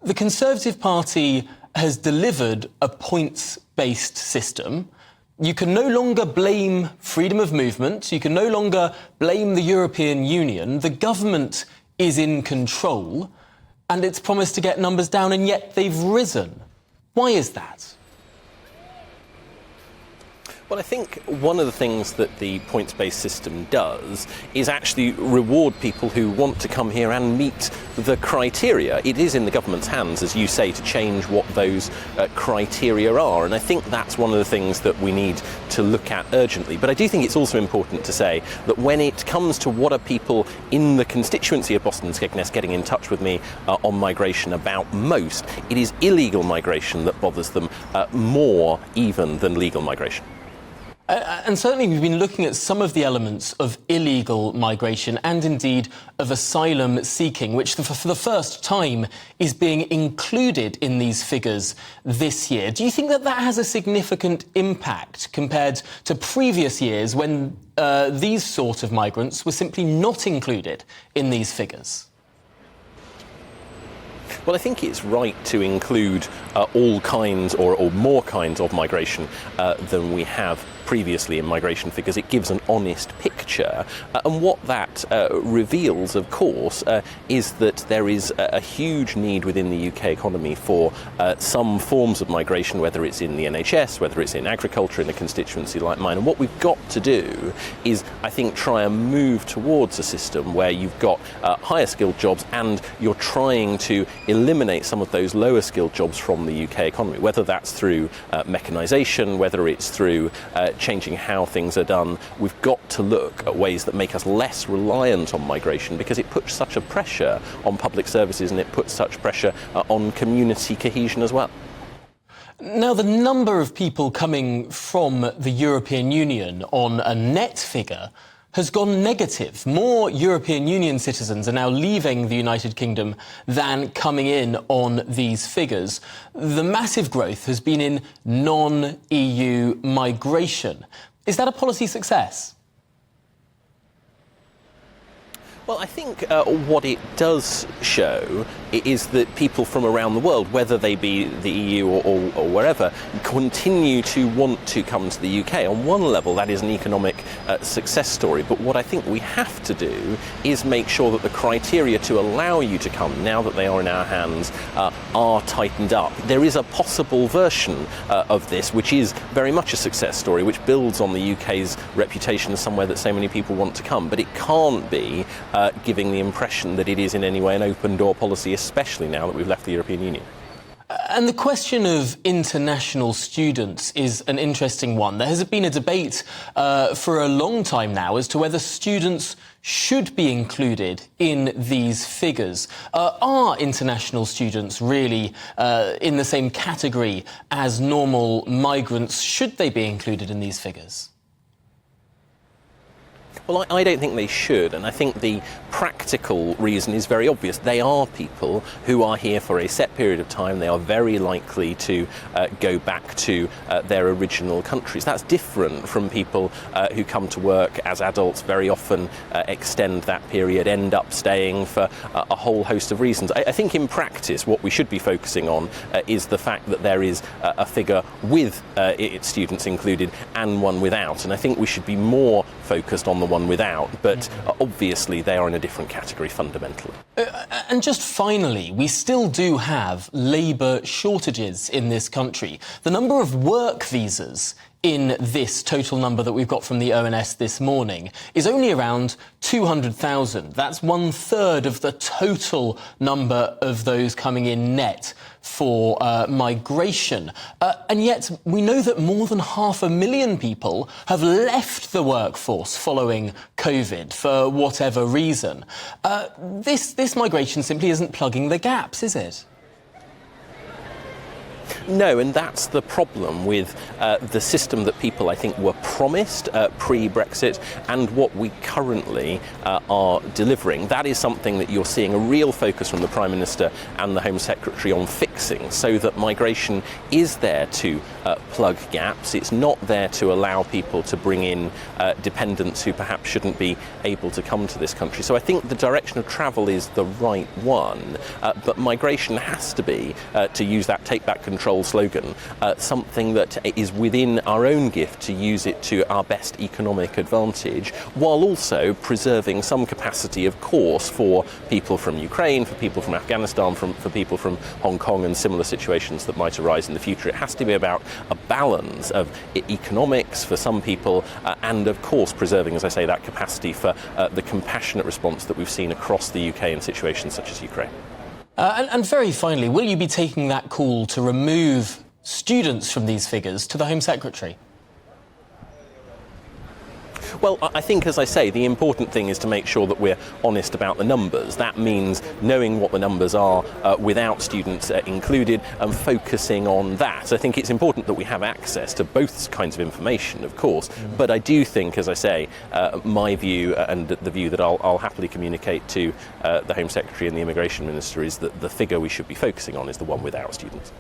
The Conservative Party has delivered a points-based system. You can no longer blame freedom of movement. You can no longer blame the European Union. The government is in control, and it's promised to get numbers down, and yet they've risen. Why is that? Well, I think one of the things that the points-based system does is actually reward people who want to come here and meet the criteria. It is in the government's hands, as you say, to change what those criteria are. And I think that's one of the things that we need to look at urgently. But I do think it's also important to say that when it comes to what are people in the constituency of Boston and Skegness getting in touch with me on migration about most, it is illegal migration that bothers them more even than legal migration. And certainly we've been looking at some of the elements of illegal migration and indeed of asylum seeking, which for the first time is being included in these figures this year. Do you think that that has a significant impact compared to previous years when these sort of migrants were simply not included in these figures? Well, I think it's right to include all kinds or more kinds of migration than we have previously in migration figures. It gives an honest picture. And what that reveals, of course, is that there is a huge need within the UK economy for some forms of migration, whether it's in the NHS, whether it's in agriculture, in a constituency like mine. And what we've got to do is, I think, try and move towards a system where you've got higher skilled jobs and you're trying to eliminate some of those lower skilled jobs from the UK economy, whether that's through mechanisation, whether it's through changing how things are done. We've got to look at ways that make us less reliant on migration, because it puts such a pressure on public services and it puts such pressure on community cohesion as well. Now, the number of people coming from the European Union on a net figure has gone negative. More European Union citizens are now leaving the United Kingdom than coming in on these figures. The massive growth has been in non-EU migration. Is that a policy success? Well, I think what it does show is that people from around the world, whether they be the EU or wherever, continue to want to come to the UK. On one level, that is an economic success story. But what I think we have to do is make sure that the criteria to allow you to come, now that they are in our hands, are tightened up. There is a possible version of this, which is very much a success story, which builds on the UK's reputation as somewhere that so many people want to come. But it can't be giving the impression that it is in any way an open door policy, especially now that we've left the European Union. And the question of international students is an interesting one. There has been a debate for a long time now as to whether students should be included in these figures. Are international students really in the same category as normal migrants? Should they be included in these figures? Well, I don't think they should, and I think the practical reason is very obvious. They are people who are here for a set period of time. They are very likely to go back to their original countries. That's different from people who come to work as adults, very often extend that period, end up staying for a whole host of reasons. I think in practice what we should be focusing on is the fact that there is a figure with its students included and one without, and I think we should be more focused on the one without, but obviously they are in a different category fundamentally. And just finally, we still do have labour shortages in this country. The number of work visas in this total number that we've got from the ONS this morning is only around 200,000. That's 1/3 of the total number of those coming in net for migration. And yet we know that more than 500,000 people have left the workforce following COVID for whatever reason. This migration simply isn't plugging the gaps, is it? No, and that's the problem with the system that people, I think, were promised pre-Brexit and what we currently are delivering. That is something that you're seeing a real focus from the Prime Minister and the Home Secretary on fixing, so that migration is there to plug gaps. It's not there to allow people to bring in dependents who perhaps shouldn't be able to come to this country. So I think the direction of travel is the right one, but migration has to be, to use that take back control slogan, something that is within our own gift to use it to our best economic advantage, while also preserving some capacity, of course, for people from Ukraine, for people from Afghanistan, for people from Hong Kong and similar situations that might arise in the future. It has to be about a balance of economics for some people and, of course, preserving, as I say, that capacity for the compassionate response that we've seen across the UK in situations such as Ukraine. And very finally, will you be taking that call to remove students from these figures to the Home Secretary? Well, I think, as I say, the important thing is to make sure that we're honest about the numbers. That means knowing what the numbers are without students included and focusing on that. I think it's important that we have access to both kinds of information, of course, but I do think, as I say, my view and the view that I'll happily communicate to the Home Secretary and the Immigration Minister is that the figure we should be focusing on is the one without students.